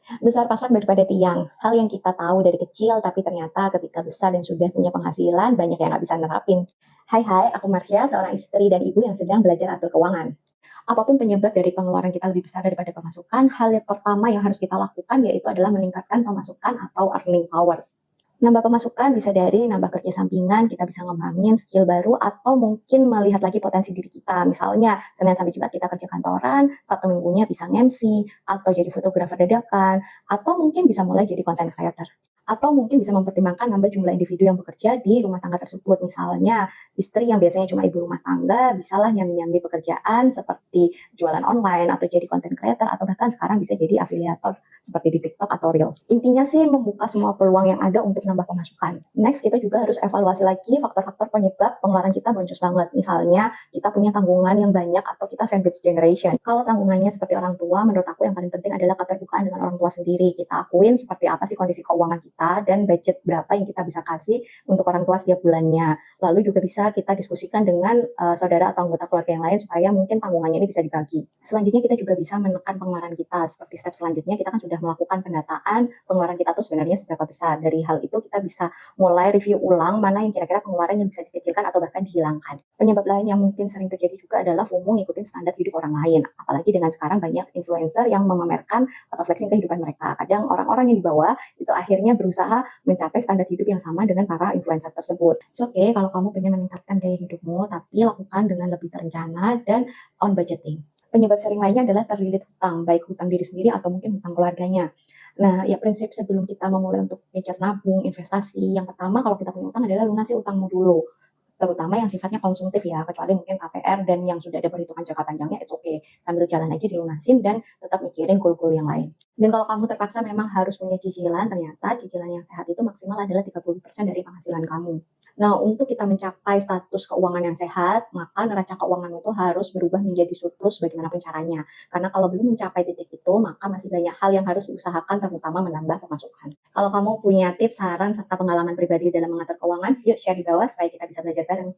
Besar pasak daripada tiang. Hal yang kita tahu dari kecil, tapi ternyata ketika besar dan sudah punya penghasilan, banyak yang nggak bisa nerapin. Hai, aku Marsha, seorang istri dan ibu yang sedang belajar atur keuangan. Apapun penyebab dari pengeluaran kita lebih besar daripada pemasukan, hal yang pertama yang harus kita lakukan yaitu adalah meningkatkan pemasukan atau earning powers. Nambah pemasukan bisa dari nambah kerja sampingan, kita bisa ngembangin skill baru, atau mungkin melihat lagi potensi diri kita. Misalnya, Senin sampai Jumat kita kerja kantoran, Sabtu Minggunya bisa nge-MC, atau jadi fotografer dadakan, atau mungkin bisa mulai jadi content creator. Atau mungkin bisa mempertimbangkan nambah jumlah individu yang bekerja di rumah tangga tersebut. Misalnya, istri yang biasanya cuma ibu rumah tangga, bisalah nyambi-nyambi pekerjaan seperti jualan online, atau jadi content creator, atau bahkan sekarang bisa jadi afiliator seperti di TikTok atau Reels. Intinya sih membuka semua peluang yang ada untuk nambah pemasukan. Next, kita juga harus evaluasi lagi faktor-faktor penyebab pengeluaran kita boncos banget. Misalnya, kita punya tanggungan yang banyak atau kita sandwich generation. Kalau tanggungannya seperti orang tua, menurut aku yang paling penting adalah keterbukaan dengan orang tua sendiri. Kita akuin seperti apa sih kondisi keuangan kita dan budget berapa yang kita bisa kasih untuk orang tua setiap bulannya. Lalu juga bisa kita diskusikan dengan saudara atau anggota keluarga yang lain supaya mungkin tanggungannya ini bisa dibagi. Selanjutnya kita juga bisa menekan pengeluaran kita. Seperti step selanjutnya kita kan sudah melakukan pendataan pengeluaran kita tuh sebenarnya seberapa besar. Dari hal itu kita bisa mulai review ulang mana yang kira-kira pengeluaran yang bisa dikecilkan atau bahkan dihilangkan. Penyebab lain yang mungkin sering terjadi juga adalah FOMO ngikutin standar hidup orang lain. Apalagi dengan sekarang banyak influencer yang memamerkan atau flexing kehidupan mereka. Kadang orang-orang yang di bawah itu akhirnya berusaha mencapai standar hidup yang sama dengan para influencer tersebut. Oke, kalau kamu pengen meningkatkan gaya hidupmu, tapi lakukan dengan lebih terencana dan on budgeting. Penyebab sering lainnya adalah terlilit hutang, baik hutang diri sendiri atau mungkin hutang keluarganya. Nah, ya prinsip sebelum kita memulai untuk mikir nabung, investasi, yang pertama kalau kita punya utang adalah lunasi utangmu dulu. Terutama yang sifatnya konsumtif ya, kecuali mungkin KPR dan yang sudah ada perhitungan jangka panjangnya, it's okay. Sambil jalan aja dilunasin dan tetap mikirin goal-goal yang lain. Dan kalau kamu terpaksa memang harus punya cicilan, ternyata cicilan yang sehat itu maksimal adalah 30% dari penghasilan kamu. Nah, untuk kita mencapai status keuangan yang sehat, maka neraca keuangan itu harus berubah menjadi surplus bagaimanapun caranya. Karena kalau belum mencapai titik itu, maka masih banyak hal yang harus diusahakan, terutama menambah pemasukan. Kalau kamu punya tips, saran, serta pengalaman pribadi dalam mengatur keuangan, yuk share di bawah supaya kita bisa belajar bareng.